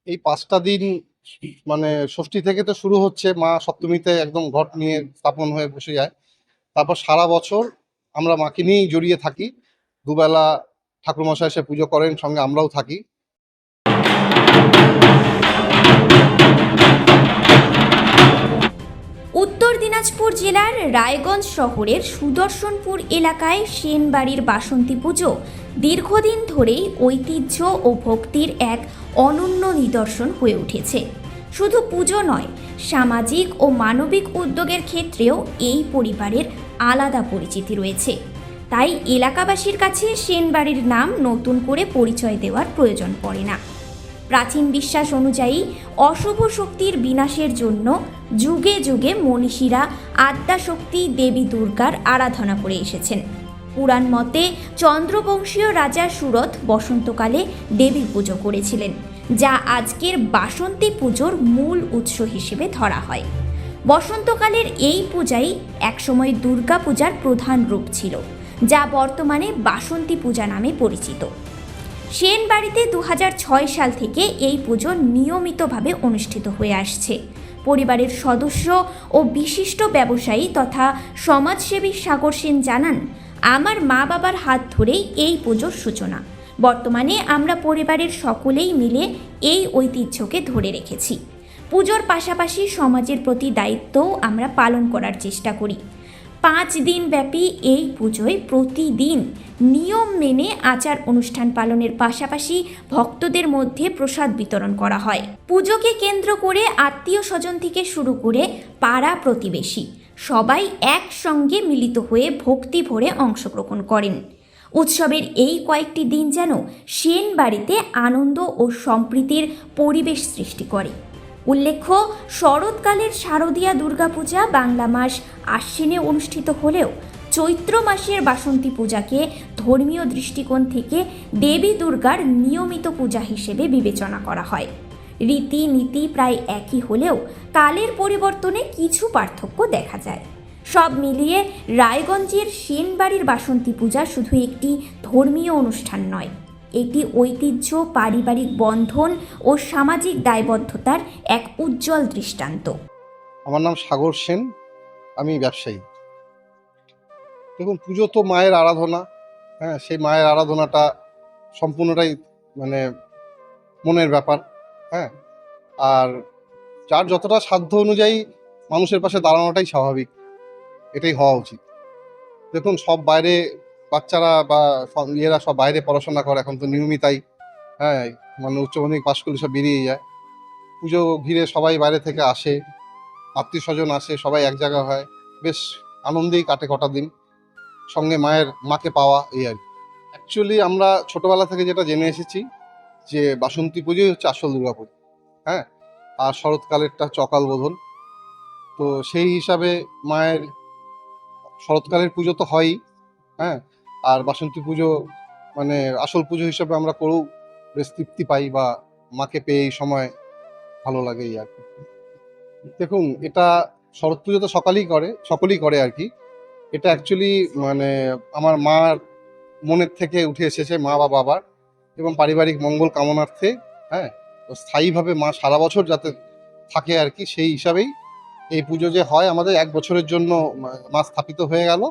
এই ৫টা দিন মানে ষষ্ঠী থেকে তো শুরু হচ্ছে, মা সপ্তমীতে একদম ঘট নিয়ে স্থাপন হয়ে বসে যায়। তারপর সারা বছর আমরা মাকে নিয়েই জড়িয়ে থাকি। দুবেলা ঠাকুরমশাই এসে পুজো করেন, সঙ্গে আমরাও থাকি। উত্তর দিনাজপুর জেলার রায়গঞ্জ শহরের সুদর্শনপুর এলাকায় সেনবাড়ির বাসন্তী পুজো দীর্ঘদিন ধরেই ঐতিহ্য ও ভক্তির এক অনন্য নিদর্শন হয়ে উঠেছে। শুধু পুজো নয়, সামাজিক ও মানবিক উদ্যোগের ক্ষেত্রেও এই পরিবারের আলাদা পরিচিতি রয়েছে। তাই এলাকাবাসীর কাছে সেনবাড়ির নাম নতুন করে পরিচয় দেওয়ার প্রয়োজন পড়ে না। প্রাচীন বিশ্বাস অনুযায়ী অশুভ শক্তির বিনাশের জন্য যুগে যুগে মনীষীরা আদ্যাশক্তি দেবী দুর্গার আরাধনা করে এসেছেন। পুরাণ মতে চন্দ্রবংশীয় রাজা সুরথ বসন্তকালে দেবীর পুজো করেছিলেন, যা আজকের বাসন্তী পুজোর মূল উৎস হিসেবে ধরা হয়। বসন্তকালের এই পূজাই একসময় দুর্গা পূজার প্রধান রূপ ছিল, যা বর্তমানে বাসন্তী পূজা নামে পরিচিত। সেনবাড়িতে ২০০৬ সাল থেকে এই পুজো নিয়মিতভাবে অনুষ্ঠিত হয়ে আসছে। পরিবারের সদস্য ও বিশিষ্ট ব্যবসায়ী তথা সমাজসেবী সাগর সেন জানান, আমার মা বাবার হাত ধরেই এই পুজোর সূচনা। বর্তমানে আমরা পরিবারের সকলেই মিলে এই ঐতিহ্যকে ধরে রেখেছি। পুজোর পাশাপাশি সমাজের প্রতি দায়িত্বও আমরা পালন করার চেষ্টা করি। ৫ দিন ব্যাপী এই পুজোয় প্রতিদিন নিয়ম মেনে আচার অনুষ্ঠান পালনের পাশাপাশি ভক্তদের মধ্যে প্রসাদ বিতরণ করা হয়। পুজোকে কেন্দ্র করে আত্মীয় স্বজন থেকে শুরু করে পাড়া প্রতিবেশী সবাই একসঙ্গে মিলিত হয়ে ভক্তি ভরে অংশগ্রহণ করেন। উৎসবের এই কয়েকটি দিন যেন সেনবাড়িতে আনন্দ ও সম্প্রীতির পরিবেশ সৃষ্টি করে। উল্লেখ্য, শরৎকালের শারদীয়া দুর্গাপূজা বাংলা মাস আশ্বিনে অনুষ্ঠিত হলেও চৈত্র মাসের বাসন্তী পূজাকে ধর্মীয় দৃষ্টিকোণ থেকে দেবী দুর্গার নিয়মিত পূজা হিসেবে বিবেচনা করা হয়। রীতিনীতি প্রায় একই হলেও কালের পরিবর্তনে কিছু পার্থক্য দেখা যায়। সব মিলিয়ে রায়গঞ্জের সেনবাড়ির বাসন্তী পূজা শুধু একটি ধর্মীয় অনুষ্ঠান নয়, এটি ঐতিহ্য, পারিবারিক বন্ধন ও সামাজিক দায়বদ্ধতার এক উজ্জ্বল দৃষ্টান্ত। আমার নাম সাগর সেন, আমি ব্যবসায়ী। দেখুন, পুজো তো মায়ের আরাধনা। হ্যাঁ, সেই মায়ের আরাধনাটা সম্পূর্ণটাই মানে মনের ব্যাপার। হ্যাঁ, আর যার যতটা সাধ্য অনুযায়ী মানুষের পাশে দাঁড়ানোটাই স্বাভাবিক, এটাই হওয়া উচিত। দেখুন, সব বাইরে বাচ্চারা বা ইয়েরা সব বাইরে পড়াশোনা করে, এখন তো নিয়মিতাই। হ্যাঁ, মানে উচ্চ মাধ্যমিক পাশ করলে সব বেরিয়ে যায়। পুজো ঘিরে সবাই বাইরে থেকে আসে, আত্মীয় স্বজন আসে, সবাই এক জায়গা হয়, বেশ আনন্দেই কাটে কটা দিন। সঙ্গে মাকে পাওয়া, এই আর কি। অ্যাকচুয়ালি আমরা ছোটবেলা থেকে যেটা জেনে এসেছি যে বাসন্তী পুজোই হচ্ছে আসল দুর্গাপুজো। হ্যাঁ, আর শরৎকালেরটা চকাল বোধন। তো সেই হিসাবে মায়ের শরৎকালের পুজো তো হয়ই। হ্যাঁ, আর বাসন্তী পুজো মানে আসল পুজো হিসাবে আমরা করেও বেশ তৃপ্তি পাই, বা মাকে পেয়ে এই সময় ভালো লাগে, এই আর কি। দেখুন, এটা শরৎ পুজো তো সকলেই করে আর কি। এটা অ্যাকচুয়ালি মানে আমার মার মনের থেকে উঠে এসেছে, মা বা বাবার, এবং পারিবারিক মঙ্গল কামনার্থে। হ্যাঁ, তো স্থায়ীভাবে মা সারা বছর যাতে থাকে আর কি, সেই হিসাবেই এই পুজো যে হয় আমাদের ১ বছরের জন্য মা স্থাপিত হয়ে গেল।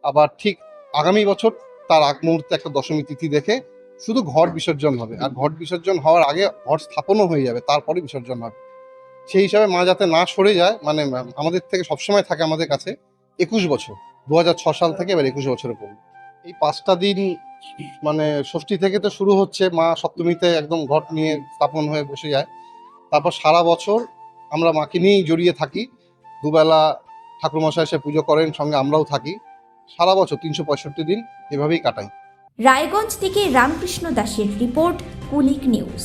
আবার ঠিক আগামী বছর তার আগ মুহূর্তে একটা দশমী তিথি দেখে শুধু ঘট বিসর্জন হবে, আর ঘট বিসর্জন হওয়ার আগে ঘট স্থাপনও হয়ে যাবে, তারপরে বিসর্জন হবে। সেই হিসাবে মা যাতে না সরে যায়, মানে আমাদের থেকে সবসময় থাকে আমাদের কাছে ২১ বছর, ২০০৬ সাল থেকে এবার ২১ বছরে পড়ল। এই ৫টা দিন মানে ষষ্ঠী থেকে তো শুরু হচ্ছে, মা সপ্তমীতে একদম ঘট নিয়ে স্থাপন হয়ে বসে যায়। তারপর সারা বছর আমরা মাকে নিয়েই জড়িয়ে থাকি। দুবেলা ঠাকুরমশাই এসে পুজো করেন, সঙ্গে আমরাও থাকি। সারা বছর ৩৬৫ দিন এভাবেই কাটাই। রায়গঞ্জ থেকে রামকৃষ্ণ দাসের রিপোর্ট, কুলিক নিউজ।